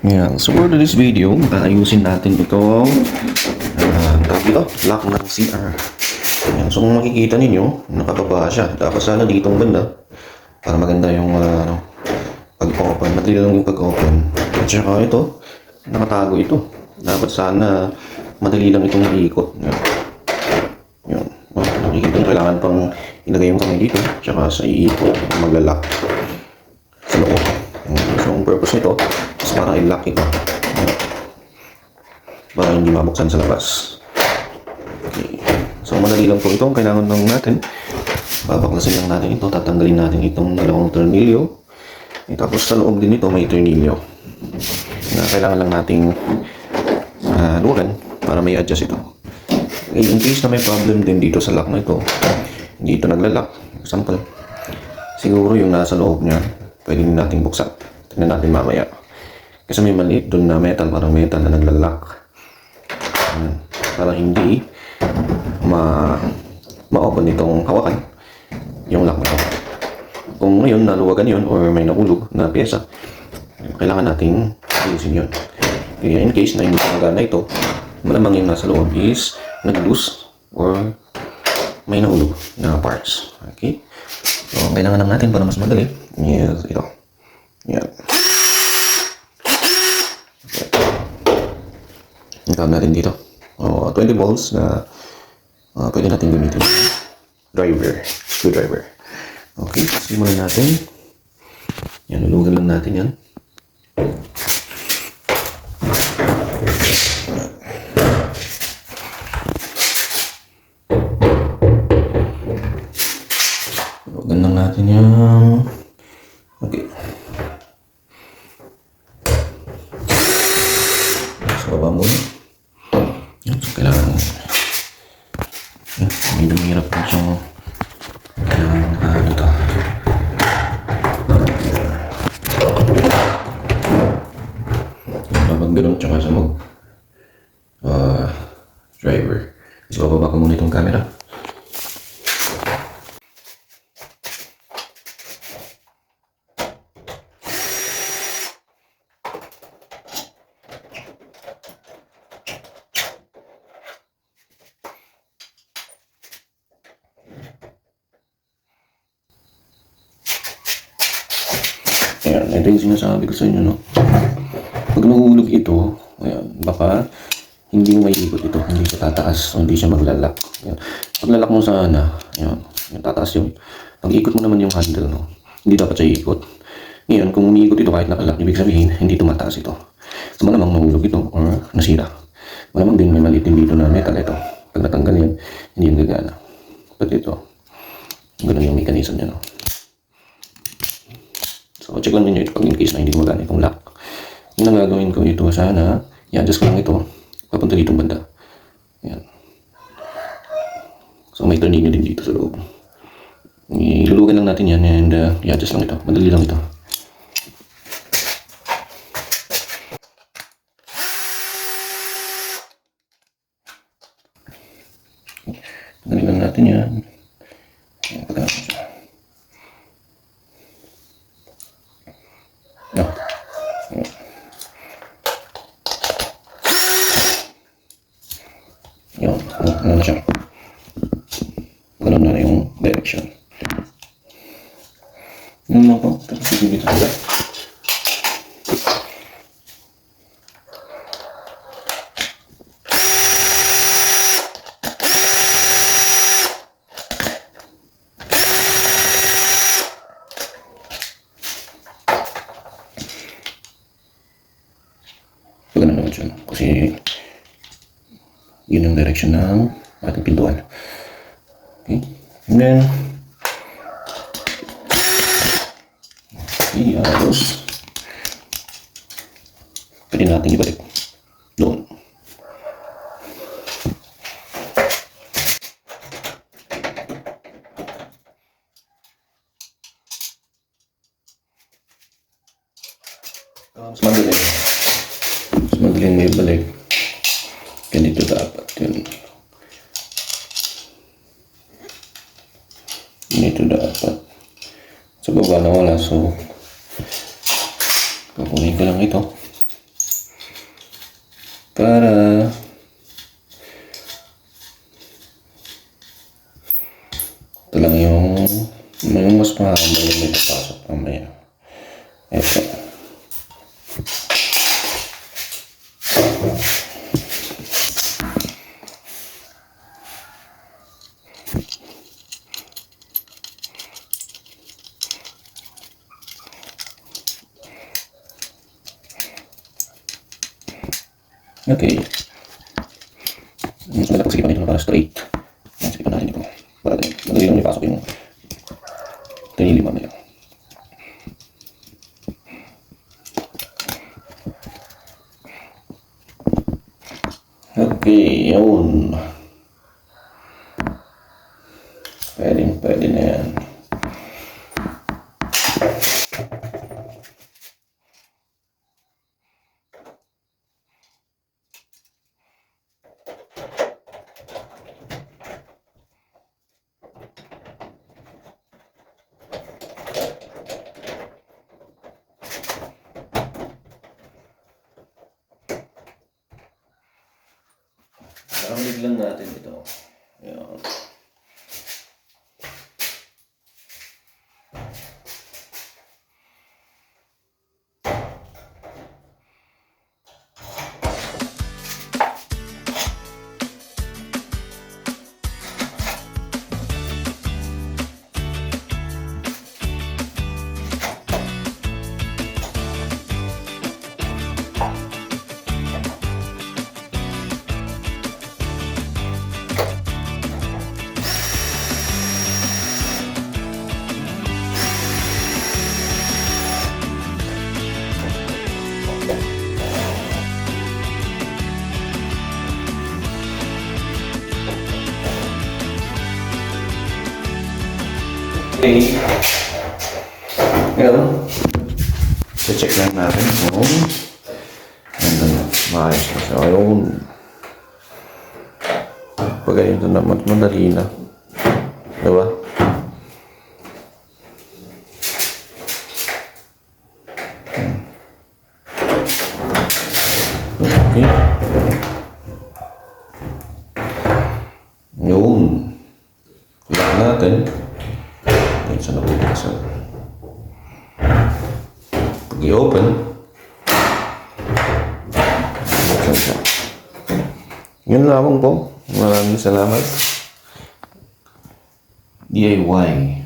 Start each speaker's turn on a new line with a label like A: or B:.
A: Yan. So for this video, ayusin natin itong lock ng CR. Yan. So kung makikita ninyo, nakababa siya. Dapat sana ditong banda para maganda yung pag-open. Madali lang yung pag-open. At saka ito, nakatago ito. Dapat sana madali lang itong iikot. Yan. Yan. Nakikita nyo, kailangan pang ilagay yung kamay dito. Tsaka sa iikot, maglalak sa loob. So ang purpose nito is para i-lock ito. Para hindi mabuksan sa labas. Okay. So madali lang po ito. Kailangan lang natin, babaklasin lang natin ito. Tatanggalin natin itong dalawang tornilyo. Tapos sa loob din ito may tornilyo na kailangan lang nating luwagan para may adjust ito. Okay. In case na may problem din dito sa lock na ito, hindi ito naglalak. Example, siguro yung nasa loob niya pwede nating buksan. Tignan natin mamaya. Kasi may maliit doon na metal, parang metal na naglalak. Para hindi ma-open itong hawakan yung lock na ito. Kung ngayon naluwagan yun or may naulog na pyesa, kailangan nating ayusin yun. Kaya in case na hindi gumagana ito, malamang yung nasa loob is nag-loose or may naulog na parts. Okay? So, kailangan lang natin para mas madali. Yes, ito. Yan. Okay. Ito natin dito. 20 volts na pwede natin gamitin. Screwdriver. Okay, simulan natin. Yan, lulugan lang natin yan. Lulugan lang natin yan. Okay. So, baba muna. Yan, so kailangan medyo mahirap po siyang ito. Kapag gano'n tsaka sa driver. So, bababa ko muna itong camera. Ayan, ito yung sinasabi ko sa inyo, no? Pag nahulog ito, ayan, baka hindi mo maiikot ito, hindi siya tataas, o hindi siya maglalak. Ayan. Paglalak mo sana, ayan, tataas yun. Pag-ikot mo naman yung handle, no? Hindi dapat siya iikot. Ngayon, kung umiikot ito kahit nakalak, ibig sabihin, hindi tumataas ito. So, malamang nahulog ito or nasira. Malamang din may maliit din dito na metal ito. Pag natanggal yan, hindi yung gagana. Pag ito, ganun yung mechanism niya, no? So, check lang ninyo ito pag in case na hindi gumagana itong lock. Yung ang gagawin ko ito, sana, i-adjust ko lang ito, papunta dito banda. Yan. So, may tornilyo din dito sa loob. Ilulugan lang natin yan and i-adjust lang ito. Madali lang ito. Madali lang natin yan. Pagkakasya siya. Yun, ano na siya. Ganun na yung direction. Yun lang po. Tapos dito sila. Ganun naman siya. Kasi yun yung direction ng ating pintuan. Okay. And then, tapos, pwede natin ibalik doon. Mas madaling may balik. Ganito dapat yun. Ganito dapat. Sa baba na wala. So, kukunin ko lang ito. para ito lang yung mas mahaba yung may papasok mamaya. Ito. Okay. Sige pa dito para straight. Sige pa natin dito. Para madali lang ipasok yung tinili mamaya. Okay, yun. Pwede na yan. Kakamig lang natin ito. Ayan. Okay. Ngayon, check lang natin kung maayos na siya. Ayun. Pag ganito naman, madali na. Diba? Okay. Yun. Lock natin. Sa nabubuksan. Pag i-open, buksan siya. Yun lamang po. Maraming salamat. DIY.